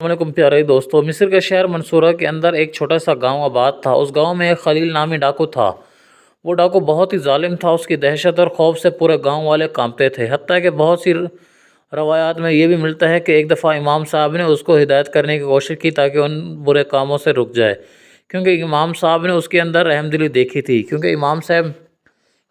السلام علیکم پیارے دوستو، مصر کے شہر منصورہ کے اندر ایک چھوٹا سا گاؤں آباد تھا۔ اس گاؤں میں ایک خلیل نامی ڈاکو تھا۔ وہ ڈاکو بہت ہی ظالم تھا۔ اس کی دہشت اور خوف سے پورے گاؤں والے کانپتے تھے۔ حتیٰ کہ بہت سی روایات میں یہ بھی ملتا ہے کہ ایک دفعہ امام صاحب نے اس کو ہدایت کرنے کی کوشش کی تاکہ ان برے کاموں سے رک جائے، کیونکہ امام صاحب نے اس کے اندر رحم دلی دیکھی تھی۔ کیونکہ امام صاحب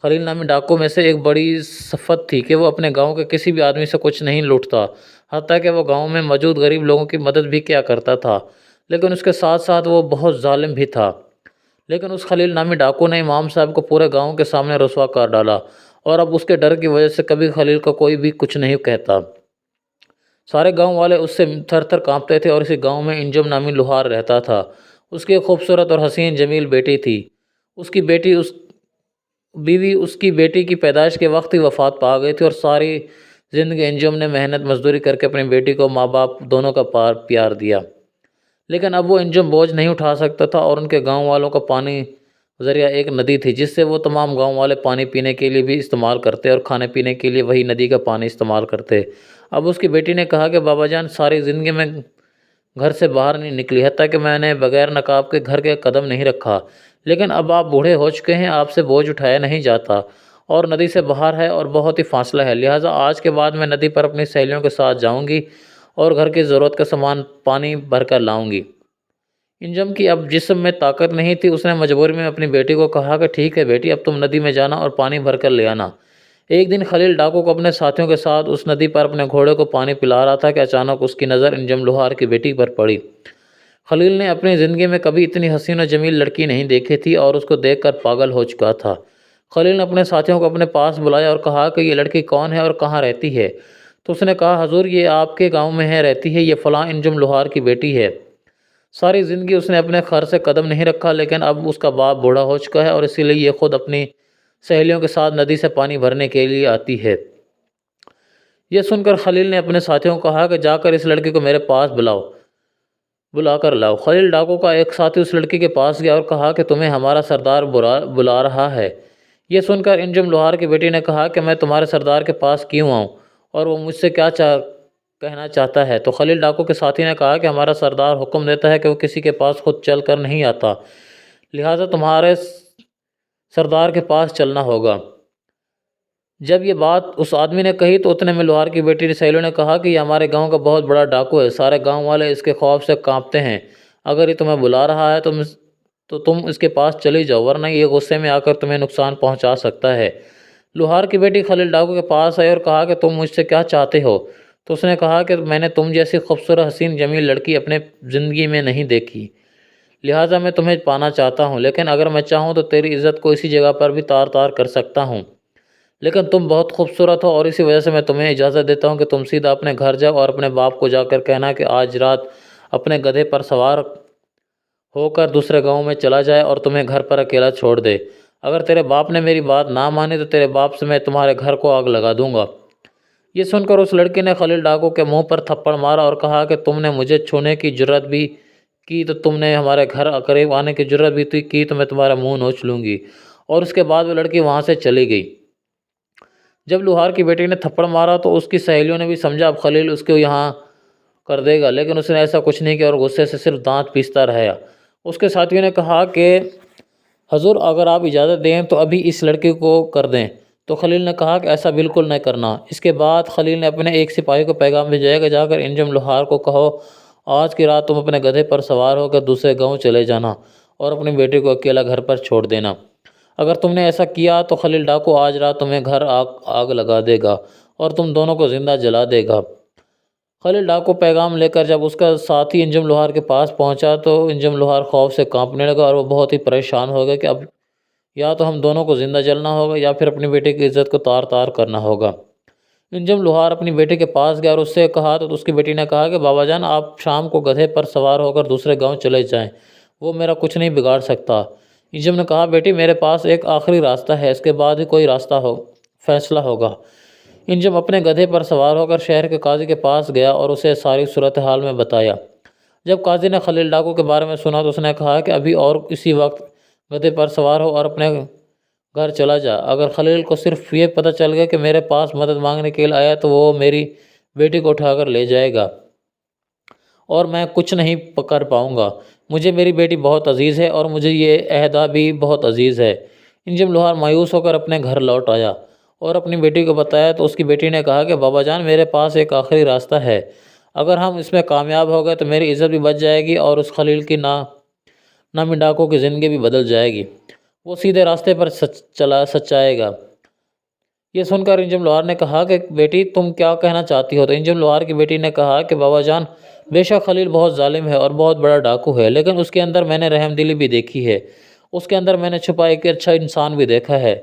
خلیل نامی ڈاکو میں سے ایک بڑی صفت تھی کہ وہ اپنے گاؤں کے کسی بھی آدمی سے کچھ نہیں لوٹتا، حتیٰ کہ وہ گاؤں میں موجود غریب لوگوں کی مدد بھی کیا کرتا تھا، لیکن اس کے ساتھ ساتھ وہ بہت ظالم بھی تھا۔ لیکن اس خلیل نامی ڈاکو نے امام صاحب کو پورے گاؤں کے سامنے رسوا کر ڈالا، اور اب اس کے ڈر کی وجہ سے کبھی خلیل کو کوئی بھی کچھ نہیں کہتا۔ سارے گاؤں والے اس سے تھر تھر کانپتے تھے۔ اور اسی گاؤں میں انجم نامی لوہار رہتا تھا۔ اس کی ایک خوبصورت اور حسین جمیل بیٹی تھی۔ بیوی اس کی بیٹی کی پیدائش کے وقت ہی وفات پا گئی تھی، اور ساری زندگی انجم نے محنت مزدوری کر کے اپنی بیٹی کو ماں باپ دونوں کا پیار دیا۔ لیکن اب وہ انجم بوجھ نہیں اٹھا سکتا تھا، اور ان کے گاؤں والوں کا پانی ذریعہ ایک ندی تھی جس سے وہ تمام گاؤں والے پانی پینے کے لیے بھی استعمال کرتے اور کھانے پینے کے لیے وہی ندی کا پانی استعمال کرتے۔ اب اس کی بیٹی نے کہا کہ بابا جان، ساری زندگی میں گھر سے باہر نہیں نکلی، حتیٰ کہ میں نے بغیر نقاب کے گھر کے قدم نہیں رکھا، لیکن اب آپ بوڑھے ہو چکے ہیں، آپ سے بوجھ اٹھایا نہیں جاتا، اور ندی سے باہر ہے اور بہت ہی فاصلہ ہے، لہٰذا آج کے بعد میں ندی پر اپنی سہیلیوں کے ساتھ جاؤں گی اور گھر کی ضرورت کا سامان پانی بھر کر لاؤں گی۔ انجم کی اب جسم میں طاقت نہیں تھی۔ اس نے مجبوری میں اپنی بیٹی کو کہا کہ ٹھیک ہے بیٹی، اب تم ندی میں جانا اور پانی بھر کر لے آنا۔ ایک دن خلیل ڈاکو کو اپنے ساتھیوں کے ساتھ اس ندی پر اپنے گھوڑے کو پانی پلا رہا تھا کہ اچانک اس کی نظر انجم لوہار کی بیٹی پر پڑی۔ خلیل نے اپنی زندگی میں کبھی اتنی حسین و جمیل لڑکی نہیں دیکھی تھی، اور اس کو دیکھ کر پاگل ہو چکا تھا۔ خلیل نے اپنے ساتھیوں کو اپنے پاس بلایا اور کہا کہ یہ لڑکی کون ہے اور کہاں رہتی ہے؟ تو اس نے کہا حضور، یہ آپ کے گاؤں میں رہتی ہے، یہ فلاں انجم لوہار کی بیٹی ہے۔ ساری زندگی اس نے اپنے گھر سے قدم نہیں رکھا، لیکن اب اس کا باپ بوڑھا ہو چکا ہے، اور اسی لیے یہ خود اپنی سہیلیوں کے ساتھ ندی سے پانی بھرنے کے لیے آتی ہے۔ یہ سن کر خلیل نے اپنے ساتھیوں کو کہا کہ جا کر اس لڑکی کو میرے پاس بلا کر لاؤ۔ خلیل ڈاکو کا ایک ساتھی اس لڑکی کے پاس گیا اور کہا کہ تمہیں ہمارا سردار بلا رہا ہے۔ یہ سن کر انجم لوہار کی بیٹی نے کہا کہ میں تمہارے سردار کے پاس کیوں آؤں، اور وہ مجھ سے کیا کہنا چاہتا ہے؟ تو خلیل ڈاکو کے ساتھی نے کہا کہ ہمارا سردار حکم دیتا ہے کہ وہ کسی کے پاس خود چل کر نہیں آتا، لہٰذا تمہارے سردار کے پاس چلنا ہوگا۔ جب یہ بات اس آدمی نے کہی تو اتنے میں لوہار کی بیٹی سہیلیوں نے کہا کہ یہ ہمارے گاؤں کا بہت بڑا ڈاکو ہے، سارے گاؤں والے اس کے خوف سے کانپتے ہیں، اگر یہ تمہیں بلا رہا ہے تو تم اس کے پاس چلی جاؤ، ورنہ یہ غصے میں آ کر تمہیں نقصان پہنچا سکتا ہے۔ لوہار کی بیٹی خلیل ڈاکو کے پاس آئی اور کہا کہ تم مجھ سے کیا چاہتے ہو؟ تو اس نے کہا کہ میں نے تم جیسی خوبصورت حسین جمیل لڑکی اپنے زندگی میں نہیں دیکھی، لہٰذا میں تمہیں پانا چاہتا ہوں، لیکن اگر میں چاہوں تو تیری عزت کو اسی جگہ پر بھی تار تار کر سکتا ہوں، لیکن تم بہت خوبصورت ہو، اور اسی وجہ سے میں تمہیں اجازت دیتا ہوں کہ تم سیدھا اپنے گھر جاؤ اور اپنے باپ کو جا کر کہنا کہ آج رات اپنے گدھے پر سوار ہو کر دوسرے گاؤں میں چلا جائے اور تمہیں گھر پر اکیلا چھوڑ دے۔ اگر تیرے باپ نے میری بات نہ مانی تو تیرے باپ سے میں تمہارے گھر کو آگ لگا دوں گا۔ یہ سن کر اس لڑکی نے خلیل ڈاکو کے منہ پر تھپڑ مارا اور کہا کہ تم نے مجھے چھونے کی جرات بھی کی تو تم نے ہمارے گھر قریب آنے کی جرات بھی کی تو میں تمہارا منہ نوچ لوں گی۔ اور اس کے بعد وہ لڑکی وہاں سے چلی گئی۔ جب لوہار کی بیٹی نے تھپڑ مارا تو اس کی سہیلیوں نے بھی سمجھا اب خلیل اس کو یہاں کر دے گا، لیکن اس نے ایسا کچھ نہیں کیا اور غصے سے صرف دانت پیستا رہا۔ اس کے ساتھیوں نے کہا کہ حضور، اگر آپ اجازت دیں تو ابھی اس لڑکی کو کر دیں۔ تو خلیل نے کہا کہ ایسا بالکل نہ کرنا۔ اس کے بعد خلیل نے اپنے ایک سپاہی کو پیغام بھیجا کہ جا کر انجم لوہار کو کہو آج کی رات تم اپنے گدھے پر سوار ہو کر دوسرے گاؤں چلے جانا اور اپنی بیٹی کو اکیلا گھر پر چھوڑ دینا۔ اگر تم نے ایسا کیا تو خلیل ڈاکو آج رات تمہیں گھر آگ لگا دے گا اور تم دونوں کو زندہ جلا دے گا۔ خلیل ڈاکو پیغام لے کر جب اس کا ساتھی انجم لوہار کے پاس پہنچا تو انجم لوہار خوف سے کانپنے لگا، اور وہ بہت ہی پریشان ہو گیا کہ اب یا تو ہم دونوں کو زندہ جلنا ہوگا یا پھر اپنی بیٹی کی عزت کو تار تار کرنا ہوگا۔ انجم لوہار اپنی بیٹی کے پاس گیا اور اس سے کہا تو اس کی بیٹی نے کہا کہ بابا جان، آپ شام کو گدھے پر سوار ہو کر دوسرے گاؤں چلے جائیں، وہ میرا کچھ نہیں بگاڑ سکتا۔ انجم نے کہا بیٹی، میرے پاس ایک آخری راستہ ہے، اس کے بعد ہی کوئی فیصلہ ہوگا۔ انجم اپنے گدھے پر سوار ہو کر شہر کے قاضی کے پاس گیا اور اسے ساری صورتحال میں بتایا۔ جب قاضی نے خلیل ڈاکو کے بارے میں سنا تو اس نے کہا کہ ابھی اور اسی وقت گدھے پر سوار ہو اور اپنے گھر چلا جا۔ اگر خلیل کو صرف یہ پتہ چل گیا کہ میرے پاس مدد مانگنے کے لیے آیا تو وہ میری بیٹی کو اٹھا کر لے جائے گا اور میں کچھ نہیں کر پاؤں گا۔ مجھے میری بیٹی بہت عزیز ہے اور مجھے یہ عہدہ بھی بہت عزیز ہے۔ انجم لوہار مایوس ہو کر اپنے گھر لوٹ آیا اور اپنی بیٹی کو بتایا تو اس کی بیٹی نے کہا کہ بابا جان، میرے پاس ایک آخری راستہ ہے، اگر ہم اس میں کامیاب ہو گئے تو میری عزت بھی بچ جائے گی اور اس خلیل کی نامی ڈاکو کی زندگی بھی بدل جائے گی، وہ سیدھے راستے پر سچائے گا۔ یہ سن کر انجم لوہار نے کہا کہ بیٹی تم کیا کہنا چاہتی ہو؟ تو انجم لوہار کی بیٹی نے کہا کہ بابا جان، بے شک خلیل بہت ظالم ہے اور بہت بڑا ڈاکو ہے، لیکن اس کے اندر میں نے رحم دلی بھی دیکھی ہے، اس کے اندر میں نے چھپا ایک اچھا انسان بھی دیکھا ہے۔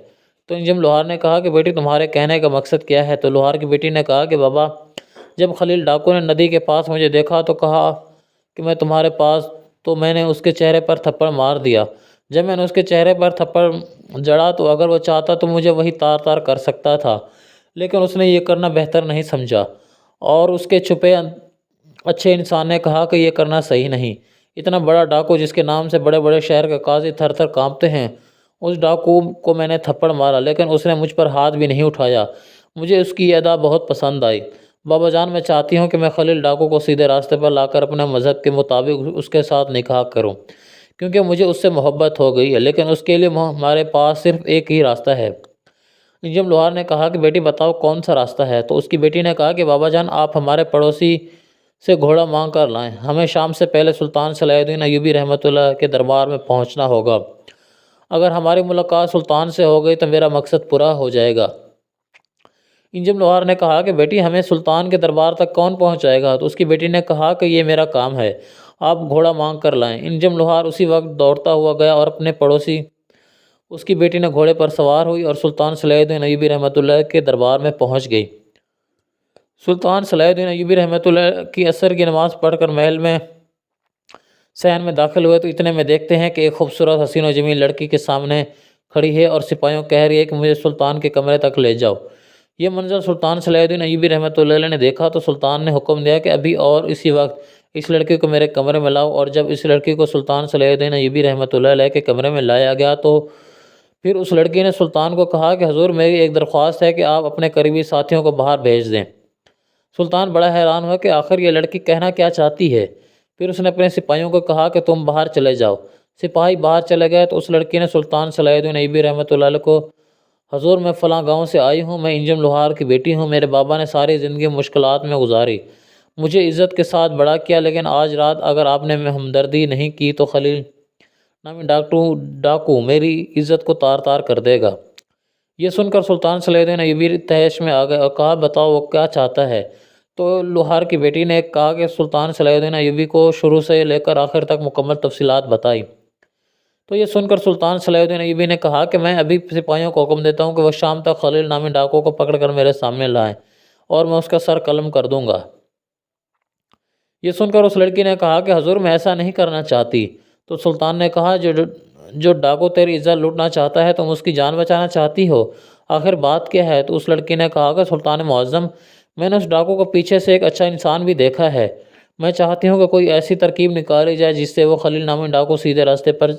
تو انجم لوہار نے کہا کہ بیٹی تمہارے کہنے کا مقصد کیا ہے؟ تو لوہار کی بیٹی نے کہا کہ بابا، جب خلیل ڈاکو نے ندی کے پاس مجھے دیکھا تو کہا کہ میں تمہارے پاس، تو میں نے اس کے چہرے پر تھپڑ مار دیا۔ جب میں نے اس کے چہرے پر تھپڑ جڑا تو اگر وہ چاہتا تو مجھے وہی تار تار کر سکتا تھا، لیکن اس نے یہ کرنا بہتر نہیں سمجھا، اور اس کے چھپے اچھے انسان نے کہا کہ یہ کرنا صحیح نہیں۔ اتنا بڑا ڈاکو جس کے نام سے بڑے بڑے شہر کے قاضی تھر تھر کانپتے ہیں، اس ڈاکو کو میں نے تھپڑ مارا لیکن اس نے مجھ پر ہاتھ بھی نہیں اٹھایا۔ مجھے اس کی یہ ادا بہت پسند آئی۔ بابا جان، میں چاہتی ہوں کہ میں خلیل ڈاکو کو سیدھے راستے پر لا کر اپنے مذہب کے مطابق اس کے ساتھ نکاح کروں، کیونکہ مجھے اس سے محبت ہو گئی ہے، لیکن اس کے لیے ہمارے پاس صرف ایک ہی راستہ ہے۔ انجم لوہار نے کہا کہ بیٹی بتاؤ کون سا راستہ ہے؟ تو اس کی بیٹی نے کہا کہ بابا جان، آپ ہمارے پڑوسی سے گھوڑا مانگ کر لائیں، ہمیں شام سے پہلے سلطان صلاح الدین ایوبی رحمۃ اللہ کے دربار میں پہنچنا ہوگا۔ اگر ہماری ملاقات سلطان سے ہو گئی تو میرا مقصد پورا ہو جائے گا۔ انجم لوہار نے کہا کہ بیٹی ہمیں سلطان کے دربار تک کون پہنچائے گا؟ تو اس کی بیٹی نے کہا کہ یہ میرا کام ہے، آپ گھوڑا مانگ کر لائیں۔ انجم لوہار اسی وقت دوڑتا ہوا گیا اور اپنے پڑوسی، اس کی بیٹی نے گھوڑے پر سوار ہوئی اور سلطان صلاح الدین ایوبی رحمۃ اللہ کے دربار میں پہنچ گئی۔ سلطان صلاح الدین ایوبی رحمۃ اللہ کی عصر کی نماز پڑھ کر محل میں صحن میں داخل ہوئے تو اتنے میں دیکھتے ہیں کہ ایک خوبصورت حسین و جمیل لڑکی کے سامنے کھڑی ہے اور سپاہیوں کہہ رہی ہے کہ مجھے سلطان کے کمرے تک لے جاؤ۔ یہ منظر سلطان صلاح الدین ایوبی رحمۃ اللہ علیہ نے دیکھا تو سلطان نے حکم دیا کہ ابھی اور اسی وقت اس لڑکی کو میرے کمرے میں لاؤ، اور جب اس لڑکی کو سلطان صلاح الدین ایوبی رحمۃ اللہ علیہ کے کمرے میں لایا گیا تو پھر اس لڑکی نے سلطان کو کہا کہ حضور، میری ایک درخواست ہے کہ آپ اپنے قریبی ساتھیوں کو باہر بھیج دیں۔ سلطان بڑا حیران ہوا کہ آخر یہ لڑکی کہنا کیا چاہتی ہے۔ پھر اس نے اپنے سپاہیوں کو کہا کہ تم باہر چلے جاؤ۔ سپاہی باہر چلے گئے تو اس لڑکی نے سلطان صلاح الدین ایوبی رحمۃ اللہ علیہ کو، حضور میں فلاں گاؤں سے آئی ہوں، میں انجم لوہار کی بیٹی ہوں، میرے بابا نے ساری زندگی مشکلات میں گزاری، مجھے عزت کے ساتھ بڑا کیا، لیکن آج رات اگر آپ نے ہمدردی نہیں کی تو خلیل نامی ڈاکو میری عزت کو تار تار کر دے گا۔ یہ سن کر سلطان صلاح الدین ایوبی تحش میں آ گئے اور کہا بتاؤ وہ کیا چاہتا ہے؟ تو لوہار کی بیٹی نے کہا کہ سلطان صلاح الدین ایوبی کو شروع سے لے کر آخر تک مکمل تفصیلات بتائی۔ تو یہ سن کر سلطان صلاح الدین ایوبی نے کہا کہ میں ابھی سپاہیوں کو حکم دیتا ہوں کہ وہ شام تک خلیل نامی ڈاکو کو پکڑ کر میرے سامنے لائیں اور میں اس کا سر قلم کر دوں گا۔ یہ سن کر اس لڑکی نے کہا کہ حضور، میں ایسا نہیں کرنا چاہتی۔ تو سلطان نے کہا جو ڈاکو تیری عزت لوٹنا چاہتا ہے تم اس کی جان بچانا چاہتی ہو، آخر بات کیا ہے؟ تو اس لڑکی نے کہا کہ سلطان معظم، میں نے اس ڈاکو کو پیچھے سے ایک اچھا انسان بھی دیکھا ہے، میں چاہتی ہوں کہ کوئی ایسی ترکیب نکالی جائے جس سے وہ خلیل نامی ڈاکو سیدھے راستے پر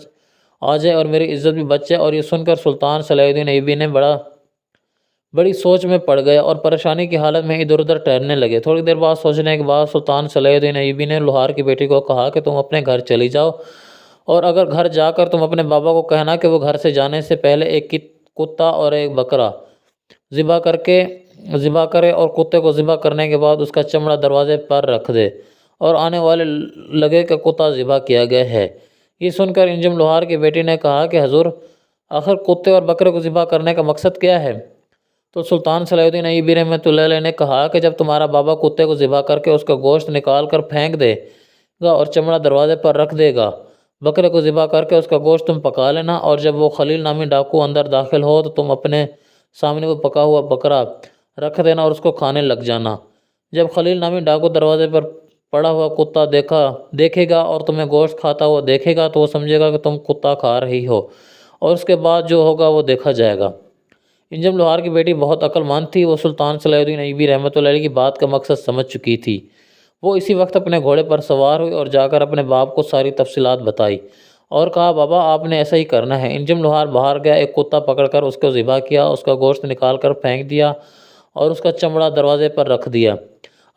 آ جائے اور میری عزت بھی بچ جائے۔ اور یہ سن کر سلطان صلاح الدین ایوبی نے بڑی سوچ میں پڑ گئے اور پریشانی کی حالت میں ادھر ادھر ٹہلنے لگے۔ تھوڑی دیر بعد سوچنے کے بعد سلطان صلاح الدین ایوبی نے لوہار کی بیٹی کو کہا کہ تم اپنے گھر چلی جاؤ، اور اگر گھر جا کر تم اپنے بابا کو کہنا کہ وہ گھر سے جانے سے پہلے ایک کتا اور ایک بکرا ذبح کرے اور کتے کو ذبح کرنے کے بعد اس کا چمڑا دروازے پر رکھ دے اور آنے والے لگے کہ کتا ذبح کیا گیا ہے۔ یہ سن کر انجم لوہار کی بیٹی نے کہا کہ حضور، آخر کتے اور بکرے کو ذبح کرنے کا مقصد کیا ہے؟ تو سلطان صلاح الدین ایوبی رحمۃ اللہ علیہ نے کہا کہ جب تمہارا بابا کتے کو ذبح کر کے اس کا گوشت نکال کر پھینک دے گا اور چمڑا دروازے پر رکھ دے گا، بکرے کو ذبح کر کے اس کا گوشت تم پکا لینا، اور جب وہ خلیل نامی ڈاکو اندر داخل ہو تو تم اپنے سامنے وہ پکا ہوا بکرا رکھ دینا اور اس کو کھانے لگ جانا۔ جب خلیل نامی ڈاکو دروازے پر پڑا ہوا کتا دیکھے گا اور تمہیں گوشت کھاتا ہوا دیکھے گا تو وہ سمجھے گا کہ تم کتا کھا رہی ہو، اور اس کے بعد جو ہوگا وہ دیکھا جائے گا۔ انجم لوہار کی بیٹی بہت عقل مند تھی، وہ سلطان صلاح الدین ایوبی رحمۃ اللہ علیہ کی بات کا مقصد سمجھ چکی تھی۔ وہ اسی وقت اپنے گھوڑے پر سوار ہوئی اور جا کر اپنے باپ کو ساری تفصیلات بتائی اور کہا بابا، آپ نے ایسا ہی کرنا ہے۔ انجم لوہار باہر گیا، ایک کتا پکڑ کر اس کو ذبح کیا، اس کا گوشت نکال کر پھینک دیا اور اس کا چمڑا دروازے پر رکھ دیا۔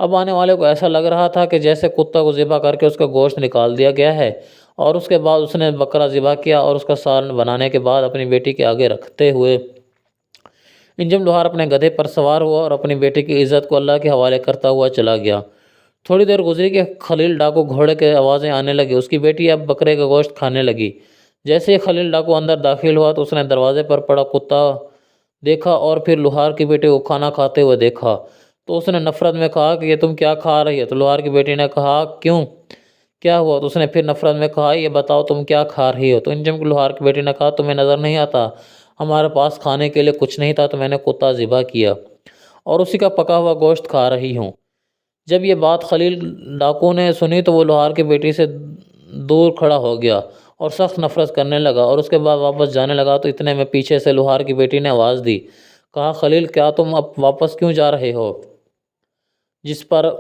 اب آنے والے کو ایسا لگ رہا تھا کہ جیسے کتا کو ذبح کر کے اس کا گوشت نکال دیا گیا ہے، اور اس کے بعد اس نے بکرا ذبح کیا اور اس کا سالن بنانے کے بعد اپنی بیٹی کے آگے رکھتے ہوئے انجم لوہار اپنے گدھے پر سوار ہوا اور اپنی بیٹی کی عزت کو اللہ کے حوالے کرتا ہوا چلا گیا۔ تھوڑی دیر گزری کہ خلیل ڈاکو گھوڑے کے آوازیں آنے لگی۔ اس کی بیٹی اب بکرے کا گوشت کھانے لگی۔ جیسے ہی خلیل ڈاکو اندر داخل ہوا تو اس نے دروازے پر پڑا کتا دیکھا اور پھر لوہار کی بیٹی کو کھانا کھاتے ہوئے دیکھا تو اس نے نفرت میں کہا کہ یہ تم کیا کھا رہی ہے؟ تو لوہار کی بیٹی نے کہا کیوں، کیا ہوا؟ تو اس نے پھر نفرت میں کہا یہ بتاؤ تم کیا کھا رہی ہو؟ تو انجم کی لوہار کی بیٹی نے کہا تمہیں نظر نہیں آتا ہمارے پاس کھانے کے لیے کچھ نہیں تھا تو میں نے کتا ذبح کیا اور اسی کا پکا ہوا گوشت کھا رہی ہوں۔ جب یہ بات خلیل ڈاکو نے سنی تو وہ لوہار کی بیٹی سے دور کھڑا ہو گیا اور سخت نفرت کرنے لگا اور اس کے بعد واپس جانے لگا تو اتنے میں پیچھے سے لوہار کی بیٹی نے آواز دی، کہا خلیل کیا تم اب واپس کیوں جا رہے ہو؟ جس پر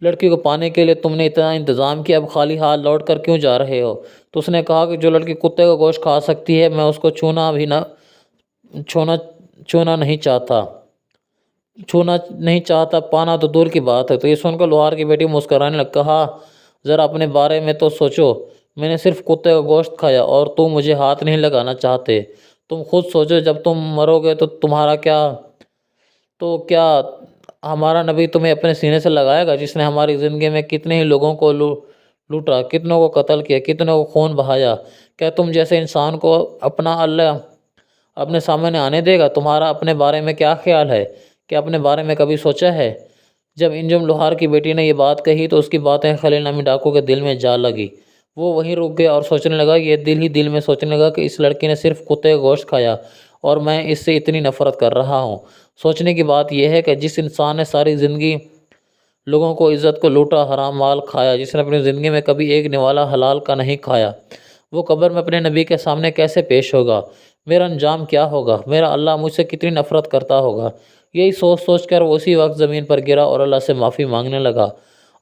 لڑکی کو پانے کے لیے تم نے اتنا انتظام کیا، اب خالی ہاتھ لوٹ کر کیوں جا رہے ہو؟ تو اس نے کہا کہ جو لڑکی کتے کا گوشت کھا سکتی ہے میں اس کو چھونا نہیں چاہتا، پانا تو دور کی بات ہے۔ تو یہ سن کر لوہار کی بیٹی مسکرانے لگ کہا ذرا اپنے بارے میں تو سوچو، میں نے صرف کتے کا گوشت کھایا اور تم مجھے ہاتھ نہیں لگانا چاہتے۔ تم خود سوچو جب تم مرو گے تو تمہارا کیا ہمارا نبی تمہیں اپنے سینے سے لگائے گا جس نے ہماری زندگی میں کتنے ہی لوگوں کو لوٹا، کتنوں کو قتل کیا، کتنوں کو خون بہایا؟ کیا تم جیسے انسان کو اپنا اللہ اپنے سامنے آنے دے گا؟ تمہارا اپنے بارے میں کیا خیال ہے؟ کیا اپنے بارے میں کبھی سوچا ہے؟ جب انجم لوہار کی بیٹی نے یہ بات کہی تو اس کی باتیں خلیل نامی ڈاکو کے دل میں جا لگی۔ وہ وہیں رک گیا اور سوچنے لگا، یہ دل ہی دل میں سوچنے لگا کہ اس لڑکی نے صرف کتے کا گوشت کھایا اور میں اس سے اتنی نفرت کر رہا ہوں۔ سوچنے کی بات یہ ہے کہ جس انسان نے ساری زندگی لوگوں کو عزت کو لوٹا، حرام مال کھایا، جس نے اپنی زندگی میں کبھی ایک نوالا حلال کا نہیں کھایا، وہ قبر میں اپنے نبی کے سامنے کیسے پیش ہوگا؟ میرا انجام کیا ہوگا؟ میرا اللہ مجھ سے کتنی نفرت کرتا ہوگا؟ یہی سوچ کر وہ اسی وقت زمین پر گرا اور اللہ سے معافی مانگنے لگا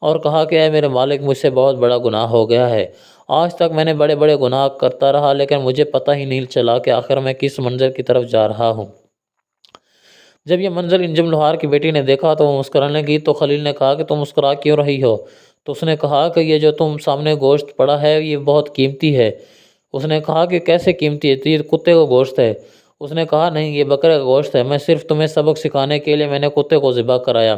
اور کہا کہ اے میرے مالک، مجھ سے بہت بڑا گناہ ہو گیا ہے۔ آج تک میں نے بڑے بڑے گناہ کرتا رہا لیکن مجھے پتہ ہی نہیں چلا کہ آخر میں کس منزل کی طرف جا رہا ہوں۔ جب یہ منظر انجم لوہار کی بیٹی نے دیکھا تو وہ مسکرانے لگی تو خلیل نے کہا کہ تم مسکرا کیوں رہی ہو؟ تو اس نے کہا کہ یہ جو تم سامنے گوشت پڑا ہے یہ بہت قیمتی ہے۔ اس نے کہا کہ کیسے قیمتی ہے؟ یہ کتے کا گوشت ہے۔ اس نے کہا نہیں، یہ بکرے کا گوشت ہے، میں صرف تمہیں سبق سکھانے کے لیے میں نے کتے کو ذبح کرایا۔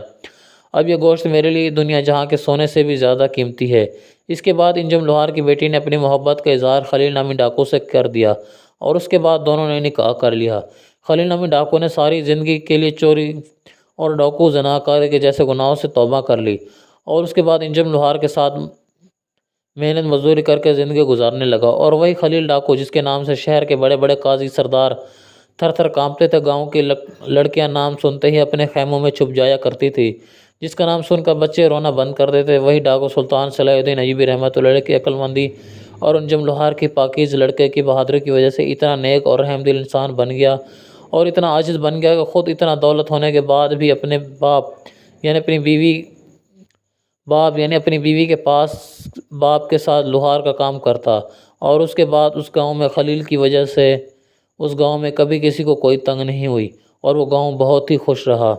اب یہ گوشت میرے لیے دنیا جہاں کے سونے سے بھی زیادہ قیمتی ہے۔ اس کے بعد انجم لوہار کی بیٹی نے اپنی محبت کا اظہار خلیل نامی ڈاکو سے کر دیا اور اس کے بعد دونوں نے نکاح کر لیا۔ خلیل نامی ڈاکو نے ساری زندگی کے لیے چوری اور ڈاکو زناکاری کے جیسے گناہوں سے توبہ کر لی اور اس کے بعد انجم لوہار کے ساتھ محنت مزدوری کر کے زندگی گزارنے لگا۔ اور وہی خلیل ڈاکو جس کے نام سے شہر کے بڑے بڑے قاضی سردار تھر تھر کانپتے تھے، گاؤں کی لڑکیاں نام سنتے ہی اپنے خیموں میں چھپ جایا کرتی تھی، جس کا نام سن کر بچے رونا بند کر دیتے، وہی ڈاکو سلطان صلاح الدین ایوبی رحمۃ اللہ علیہ کی عقل مندی اور انجم لوہار کی پاکیز لڑکے کی بہادری کی وجہ سے اتنا نیک اور رحم دل انسان بن گیا اور اتنا عاجز بن گیا کہ خود اتنا دولت ہونے کے بعد بھی اپنے اپنی بیوی کے پاس باپ کے ساتھ لوہار کا کام کرتا، اور اس کے بعد اس گاؤں میں خلیل کی وجہ سے اس گاؤں میں کبھی کسی کو کوئی تنگ نہیں ہوئی اور وہ گاؤں بہت ہی خوش رہا۔